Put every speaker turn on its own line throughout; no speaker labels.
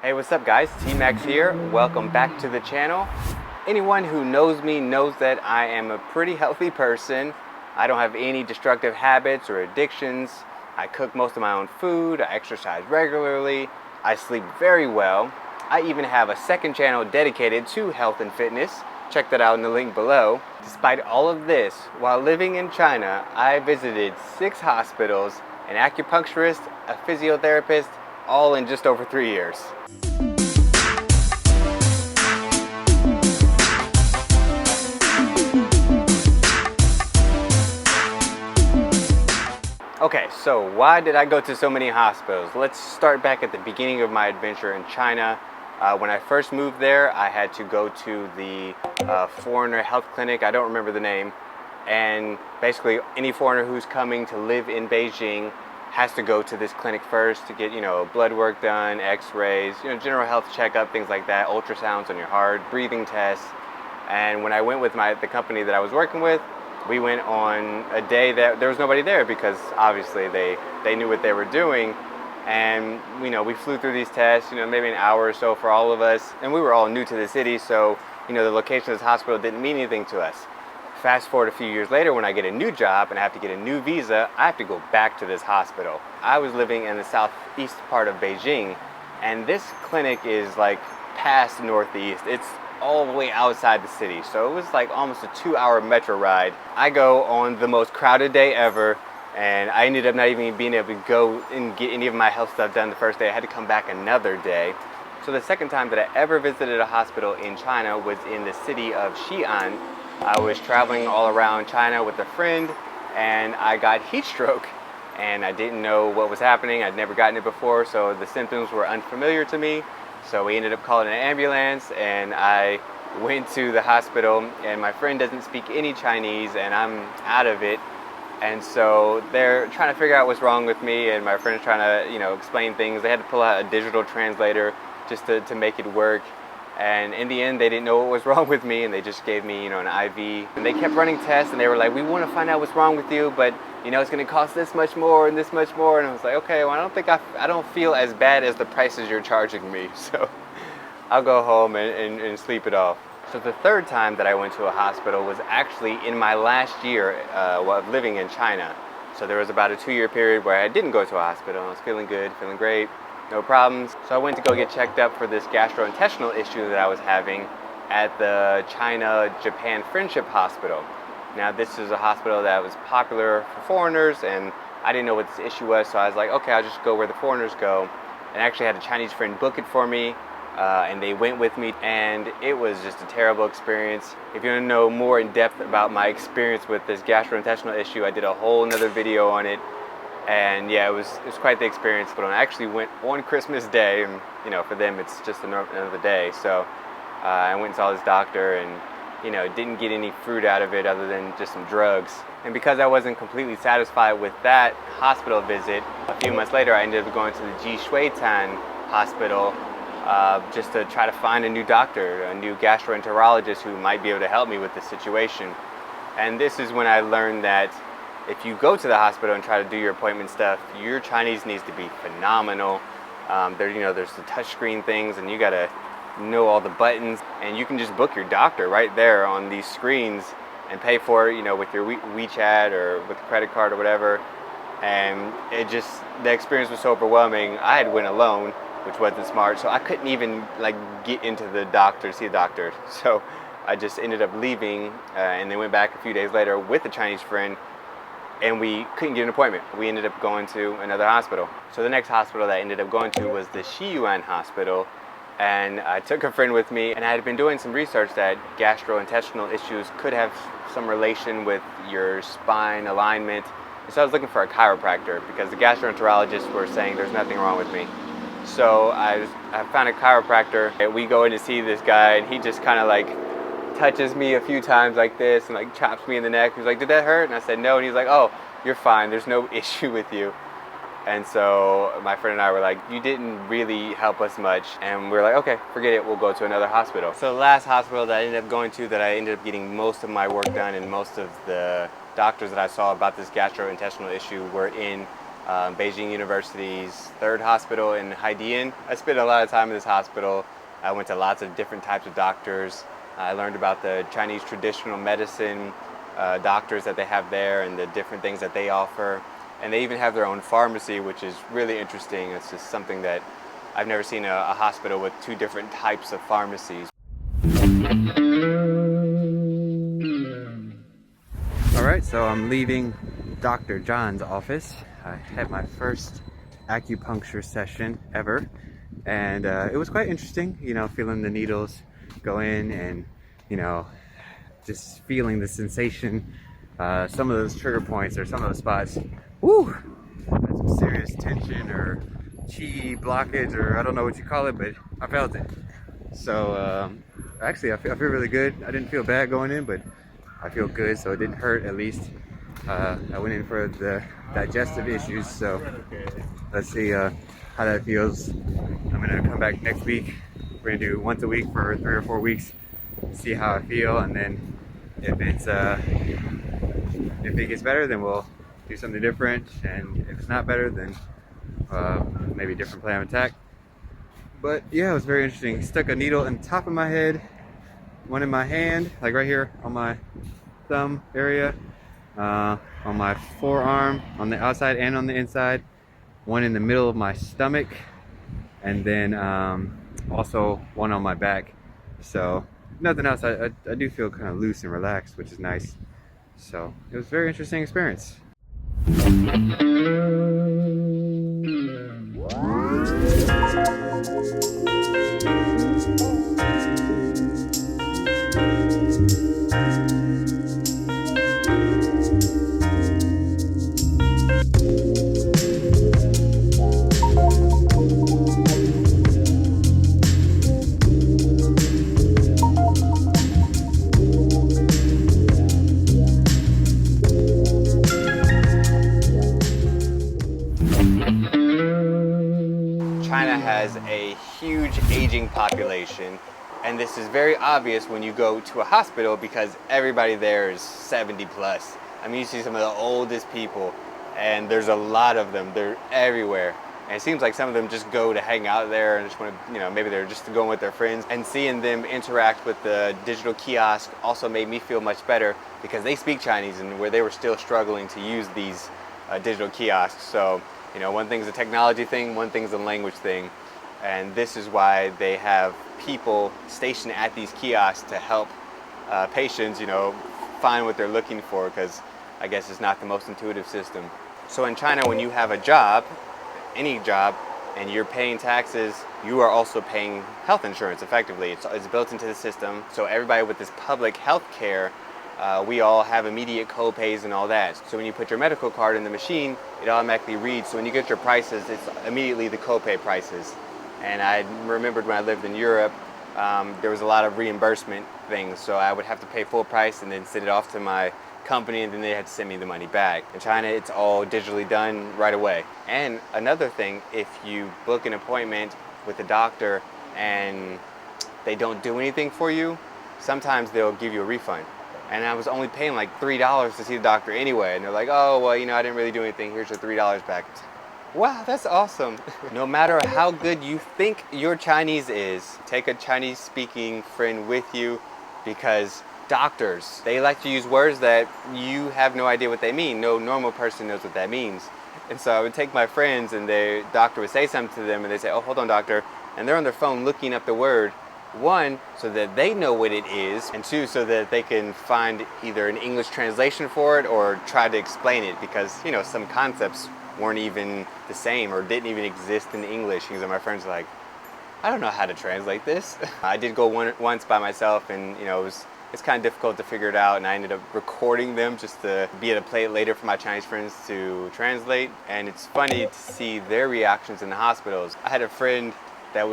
Hey, what's up guys? TMax here. Welcome back to the channel. Anyone who knows me knows that I am a pretty healthy person. I don't have any destructive habits or addictions. I cook most of my own food. I exercise regularly. I sleep very well. I even have a second channel dedicated to health and fitness. Check that out in the link below. Despite all of this, while living in China, I visited 6 hospitals, an acupuncturist, a physiotherapist, all in just over 3 years. Okay, so why did I go to so many hospitals? Let's start back at the beginning of my adventure in China. When I first moved there, I had to go to the foreigner health clinic. I don't remember the name. And basically, any foreigner who's coming to live in Beijing has to go to this clinic first to get, blood work done, x-rays, general health checkup, things like that, ultrasounds on your heart, breathing tests. And when I went with the company that I was working with, we went on a day that there was nobody there because obviously they knew what they were doing. And we flew through these tests, maybe an hour or so for all of us. And we were all new to the city, so the location of this hospital didn't mean anything to us. Fast forward a few years later, when I get a new job and I have to get a new visa, I have to go back to this hospital. I was living in the southeast part of Beijing, and this clinic is like past northeast. It's all the way outside the city, so it was like almost a 2-hour metro ride. I go on the most crowded day ever, and I ended up not even being able to go and get any of my health stuff done the first day. I had to come back another day. So the second time that I ever visited a hospital in China was in the city of Xi'an. I was traveling all around China with a friend, and I got heat stroke, and I didn't know what was happening. I'd never gotten it before, so the symptoms were unfamiliar to me. So we ended up calling an ambulance, and I went to the hospital, and my friend doesn't speak any Chinese, and I'm out of it. And so they're trying to figure out what's wrong with me, and my friend's trying to, explain things. They had to pull out a digital translator just to make it work. And in the end, they didn't know what was wrong with me, and they just gave me, an IV. And they kept running tests, and they were like, we want to find out what's wrong with you, but, it's going to cost this much more and this much more. And I was like, okay, well, I don't feel as bad as the prices you're charging me. So I'll go home and sleep it off. So the third time that I went to a hospital was actually in my last year of living in China. So there was about a 2-year period where I didn't go to a hospital. I was feeling good, feeling great. No problems. So I went to go get checked up for this gastrointestinal issue that I was having at the China-Japan Friendship Hospital. Now this is a hospital that was popular for foreigners, and I didn't know what this issue was, so I was like, okay, I'll just go where the foreigners go. And I actually had a Chinese friend book it for me, and they went with me, and it was just a terrible experience. If you want to know more in depth about my experience with this gastrointestinal issue, I did a whole another video on it. And yeah, it was quite the experience. But I actually went on Christmas Day, and for them it's just another day. So I went and saw this doctor, and didn't get any fruit out of it other than just some drugs. And because I wasn't completely satisfied with that hospital visit, a few months later I ended up going to the Jishuitan hospital just to try to find a new doctor, a new gastroenterologist who might be able to help me with the situation. And this is when I learned that if you go to the hospital and try to do your appointment stuff, your Chinese needs to be phenomenal. There's the touchscreen things, and you gotta know all the buttons, and you can just book your doctor right there on these screens and pay for it, with your WeChat or with a credit card or whatever. And the experience was so overwhelming. I had went alone, which wasn't smart, so I couldn't even get into the doctor, see a doctor. So I just ended up leaving, and then went back a few days later with a Chinese friend, and we couldn't get an appointment. We ended up going to another hospital. So the next hospital that I ended up going to was the Xiyuan hospital, and I took a friend with me, and I had been doing some research that gastrointestinal issues could have some relation with your spine alignment. And so I was looking for a chiropractor because the gastroenterologists were saying there's nothing wrong with me. So I found a chiropractor, and we go in to see this guy, and he just kind of touches me a few times like this and chops me in the neck. He's like, did that hurt? And I said, no. And he's like, oh, you're fine. There's no issue with you. And so my friend and I were like, you didn't really help us much. And we were like, okay, forget it. We'll go to another hospital. So the last hospital that I ended up going to, that I ended up getting most of my work done and most of the doctors that I saw about this gastrointestinal issue, were in Beijing University's third hospital in Haidian. I spent a lot of time in this hospital. I went to lots of different types of doctors. I learned about the Chinese traditional medicine doctors that they have there and the different things that they offer. And they even have their own pharmacy, which is really interesting. It's just something that I've never seen a hospital with two different types of pharmacies. All right, so I'm leaving Dr. John's office. I had my first acupuncture session ever, and it was quite interesting, you know, feeling the needles go in and, you know, just feeling the sensation. Some of those trigger points or some of those spots, whoo, had some serious tension or chi blockage, or I don't know what you call it, but I felt it. So actually I feel really good. I didn't feel bad going in, but I feel good, so it didn't hurt at least. I went in for the digestive issues, so let's see how that feels. I'm gonna come back next week. We're gonna do once a week for 3 or 4 weeks, see how I feel, and then if it gets better, then we'll do something different, and if it's not better, then maybe a different plan of attack. But yeah, it was very interesting. Stuck a needle in the top of my head, one in my hand, like right here on my thumb area, on my forearm, on the outside and on the inside, one in the middle of my stomach, and then also one on my back. So nothing else. I do feel kind of loose and relaxed, which is nice. So it was a very interesting experience. China has a huge aging population, and this is very obvious when you go to a hospital because everybody there is 70 plus. I mean, you see some of the oldest people, and there's a lot of them. They're everywhere. And it seems like some of them just go to hang out there and just want to, you know, maybe they're just going with their friends. And seeing them interact with the digital kiosk also made me feel much better because they speak Chinese, and where they were still struggling to use these digital kiosks. So, you know, one thing's a technology thing, one thing's a language thing. And this is why they have people stationed at these kiosks to help patients, you know, find what they're looking for, because I guess it's not the most intuitive system. So in China, when you have a job, any job, and you're paying taxes, you are also paying health insurance effectively. It's built into the system. So everybody with this public health care, we all have immediate co-pays and all that. So when you put your medical card in the machine, it automatically reads. So when you get your prices, it's immediately the co-pay prices. And I remembered when I lived in Europe, there was a lot of reimbursement things. So I would have to pay full price and then send it off to my company, and then they had to send me the money back. In China, it's all digitally done right away. And another thing, if you book an appointment with a doctor and they don't do anything for you, sometimes they'll give you a refund. And I was only paying like $3 to see the doctor anyway. And they're like, oh, well, you know, I didn't really do anything. Here's your $3 back. Wow, that's awesome. No matter how good you think your Chinese is, take a Chinese speaking friend with you, because doctors, they like to use words that you have no idea what they mean. No normal person knows what that means. And so I would take my friends, and the doctor would say something to them, and they say, oh, hold on, doctor. And they're on their phone looking up the word. One, so that they know what it is, and two, so that they can find either an English translation for it or try to explain it, because, you know, some concepts weren't even the same or didn't even exist in English. Because my friends were like, I don't know how to translate this. I did go once by myself, and, you know, it's kind of difficult to figure it out, and I ended up recording them just to be able to play it later for my Chinese friends to translate. And it's funny to see their reactions in the hospitals. I had a friend that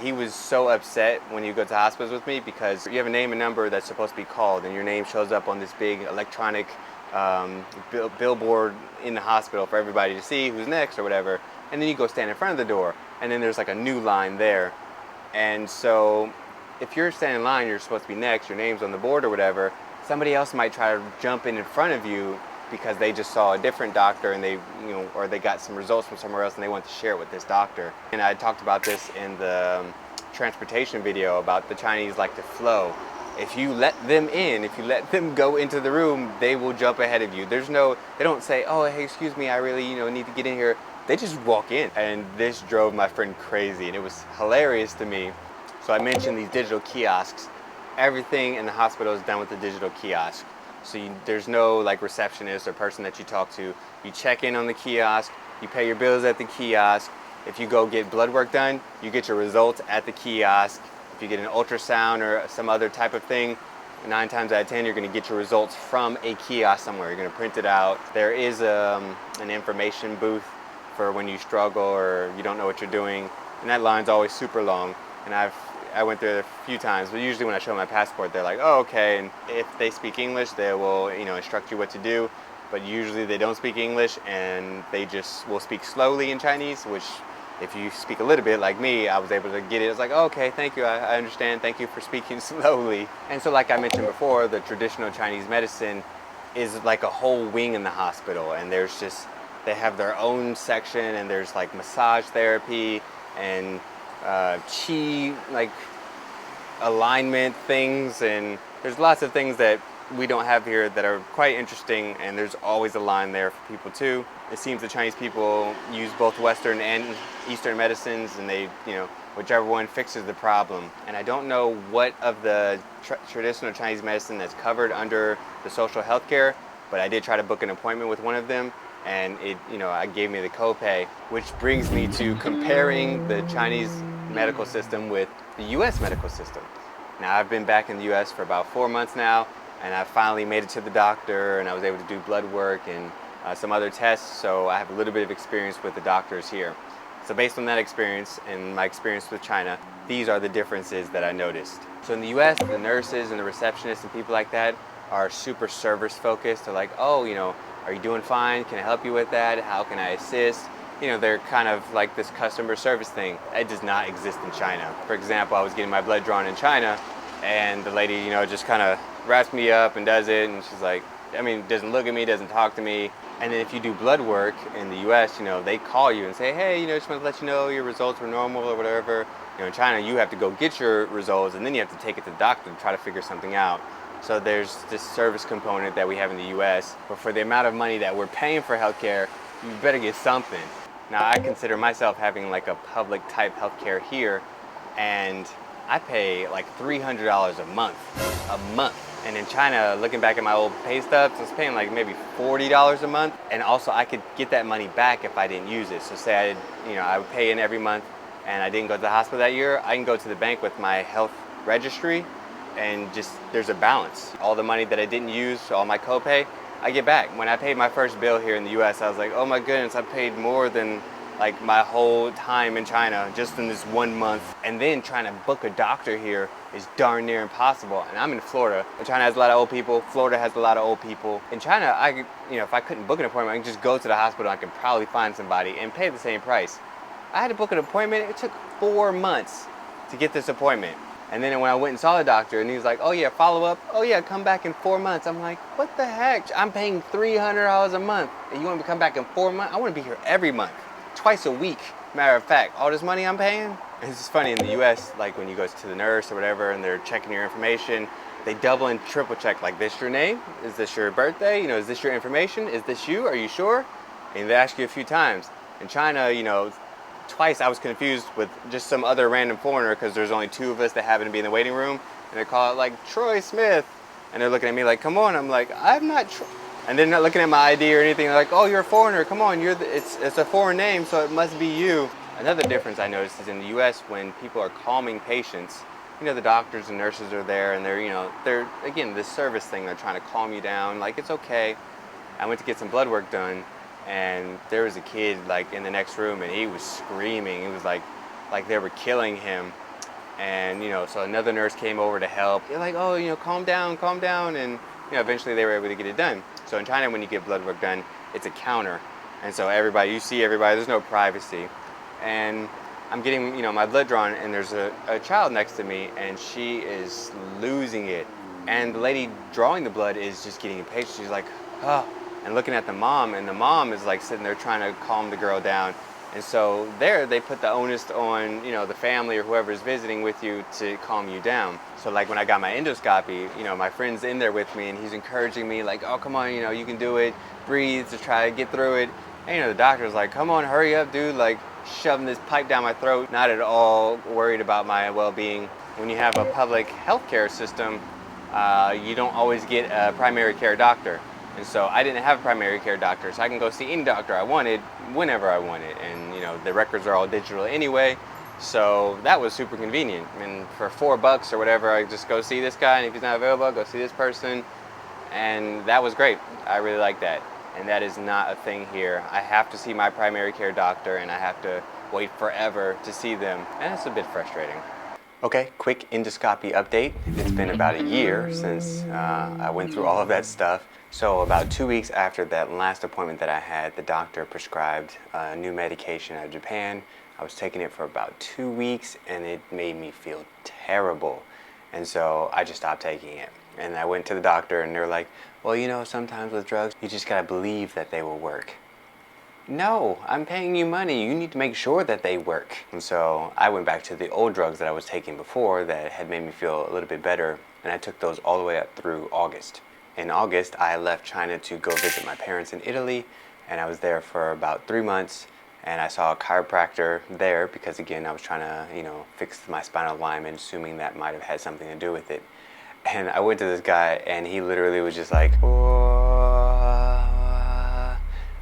he was so upset when you go to hospitals with me, because you have a name and number that's supposed to be called, and your name shows up on this big electronic billboard in the hospital for everybody to see who's next or whatever. And then you go stand in front of the door, and then there's like a new line there. And so if you're standing in line, you're supposed to be next, your name's on the board or whatever, somebody else might try to jump in front of you, because they just saw a different doctor and they, or they got some results from somewhere else and they want to share it with this doctor. And I talked about this in the transportation video about the Chinese like to flow. If you let them in, if you let them go into the room, they will jump ahead of you. They don't say, oh, hey, excuse me, I really, need to get in here. They just walk in. And this drove my friend crazy, and it was hilarious to me. So I mentioned these digital kiosks. Everything in the hospital is done with the digital kiosk. So there's no like receptionist or person that you talk to. You check in on the kiosk, you pay your bills at the kiosk. If you go get blood work done, you get your results at the kiosk. If you get an ultrasound or some other type of thing, 9 times out of 10, you're going to get your results from a kiosk somewhere. You're going to print it out. There is an information booth for when you struggle or you don't know what you're doing, and that line's always super long. And I went there a few times, but usually when I show my passport, they're like, oh, okay. And if they speak English, they will, instruct you what to do. But usually they don't speak English, and they just will speak slowly in Chinese, which if you speak a little bit like me, I was able to get it. It's like, oh, okay, thank you, I understand. Thank you for speaking slowly. And so like I mentioned before, the traditional Chinese medicine is like a whole wing in the hospital. And they have their own section, and there's like massage therapy and chi, like alignment things. And there's lots of things that we don't have here that are quite interesting, and there's always a line there for people too. It seems the Chinese people use both Western and Eastern medicines, and they, whichever one fixes the problem. And I don't know what of the traditional Chinese medicine that's covered under the social health care, but I did try to book an appointment with one of them, and it, I gave me the copay, which brings me to comparing the Chinese medical system with the US medical system. Now, I've been back in the US for about 4 months now, and I finally made it to the doctor, and I was able to do blood work and some other tests, so I have a little bit of experience with the doctors here. So based on that experience and my experience with China, these are the differences that I noticed. So in the US, the nurses and the receptionists and people like that are super service focused. They're like, oh, are you doing fine? Can I help you with that? How can I assist? They're kind of like this customer service thing. It does not exist in China. For example, I was getting my blood drawn in China, and the lady, just kind of wraps me up and does it, and she's like, doesn't look at me, doesn't talk to me. And then if you do blood work in the US, they call you and say, hey, just want to let you know your results were normal or whatever. In China, you have to go get your results, and then you have to take it to the doctor to try to figure something out. So there's this service component that we have in the US, but for the amount of money that we're paying for healthcare, you better get something. Now, I consider myself having like a public type healthcare here, and I pay like $300 a month. And in China, looking back at my old pay stubs, I was paying like maybe $40 a month. And also I could get that money back if I didn't use it. So say I would pay in every month and I didn't go to the hospital that year, I can go to the bank with my health registry, and just there's a balance. All the money that I didn't use, all my copay, I get back. When I paid my first bill here in the US, I was like, oh my goodness, I paid more than like my whole time in China just in this 1 month. And then trying to book a doctor here is darn near impossible. And I'm in Florida. China has a lot of old people. Florida has a lot of old people. In China, if I couldn't book an appointment, I could just go to the hospital. I could probably find somebody and pay the same price. I had to book an appointment. It took 4 months to get this appointment. And then when I went and saw the doctor, and he was like, oh yeah, follow up. Oh yeah, come back in 4 months. I'm like, what the heck? I'm paying $300 a month. And you want me to come back in 4 months? I want to be here every month. Twice a week. Matter of fact, all this money I'm paying. It's just funny in the US, like when you go to the nurse or whatever and they're checking your information, they double and triple check, like, this your name? Is this your birthday? Is this your information? Is this you? Are you sure? And they ask you a few times. In China, twice I was confused with just some other random foreigner because there's only 2 of us that happen to be in the waiting room, and they call it like Troy Smith, and they're looking at me like, come on. I'm like, I'm not Troy. And they're not looking at my ID or anything. They're like, oh, you're a foreigner. Come on, it's a foreign name, so it must be you. Another difference I noticed is in the US, when people are calming patients, the doctors and nurses are there, and they're again, this service thing, they're trying to calm you down, like, it's okay. I went to get some blood work done, and there was a kid like in the next room, and he was screaming. It was like they were killing him. And so another nurse came over to help. They're like, oh, calm down, and eventually they were able to get it done. So in China, when you get blood work done, it's a counter, and so you see everybody, there's no privacy. And I'm getting my blood drawn, and there's a child next to me, and she is losing it. And the lady drawing the blood is just getting impatient. She's like, oh. and looking at the mom, and the mom is like sitting there trying to calm the girl down. And so there they put the onus on, you know, the family or whoever is visiting with you to calm you down. So like when I got my endoscopy, you know, my friend's in there with me and he's encouraging me like, oh, come on, you know, you can do it, breathe to try to get through it. And you know, the doctor's like, come on, hurry up, dude, like shoving this pipe down my throat. Not at all worried about my well-being. When you have a public healthcare system, you don't always get a primary care doctor. And so I didn't have a primary care doctor, so I can go see any doctor I wanted whenever I wanted. And you know, the records are all digital anyway, so that was super convenient. And for $4 or whatever, I just go see this guy, and if he's not available, I'll go see this person. And that was great. I really like that. And that is not a thing here. I have to see my primary care doctor, and I have to wait forever to see them, and it's a bit frustrating. Okay, quick endoscopy update. It's been about a year since I went through all of that stuff. So about 2 weeks after that last appointment that I had, the doctor prescribed a new medication out of Japan. I was taking it for about 2 weeks and it made me feel terrible. And so I just stopped taking it. And I went to the doctor and they're like, well, you know, sometimes with drugs, you just gotta believe that they will work. No, I'm paying you money. You need to make sure that they work. And so I went back to the old drugs that I was taking before that had made me feel a little bit better. And I took those all the way up through August. In August, I left China to go visit my parents in Italy, and I was there for about 3 months, and I saw a chiropractor there because, again, I was trying to, you know, fix my spinal alignment, assuming that might have had something to do with it. And I went to this guy, and he literally was just like, all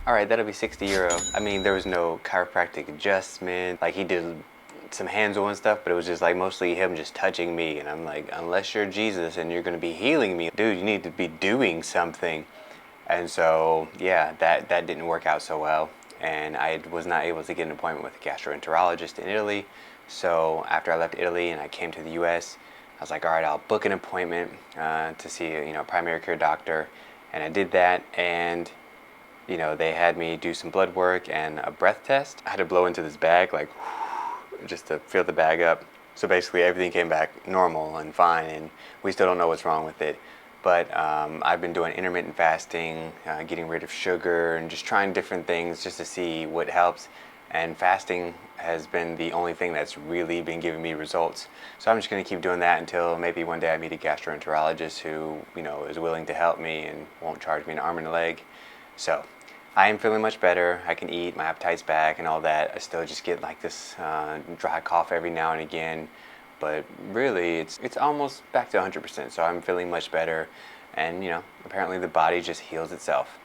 right, that'll be 60 euro. I mean, there was no chiropractic adjustment. Like, he did some hands-on stuff, but it was just like mostly him just touching me, and I'm like, unless you're Jesus and you're gonna be healing me, dude, you need to be doing something. And so yeah, that didn't work out so well, and I was not able to get an appointment with a gastroenterologist in Italy. So after I left Italy and I came to the US, I was like, all right, I'll book an appointment to see a primary care doctor. And I did that, and you know, they had me do some blood work and a breath test. I had to blow into this bag like just to fill the bag up. So basically everything came back normal and fine, and we still don't know what's wrong with it. But I've been doing intermittent fasting, getting rid of sugar, and just trying different things just to see what helps. And fasting has been the only thing that's really been giving me results. So I'm just gonna keep doing that until maybe one day I meet a gastroenterologist who, you know, is willing to help me and won't charge me an arm and a leg. So I am feeling much better. I can eat, my appetite's back and all that. I still just get like this dry cough every now and again, but really it's almost back to 100%. So I'm feeling much better, and you know, apparently the body just heals itself.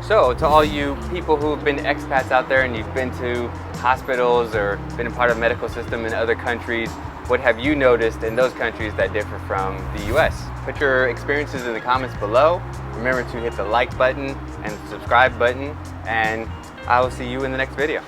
So to all you people who've been expats out there and you've been to hospitals or been a part of the medical system in other countries, what have you noticed in those countries that differ from the US? Put your experiences in the comments below. Remember to hit the like button and the subscribe button, and I will see you in the next video.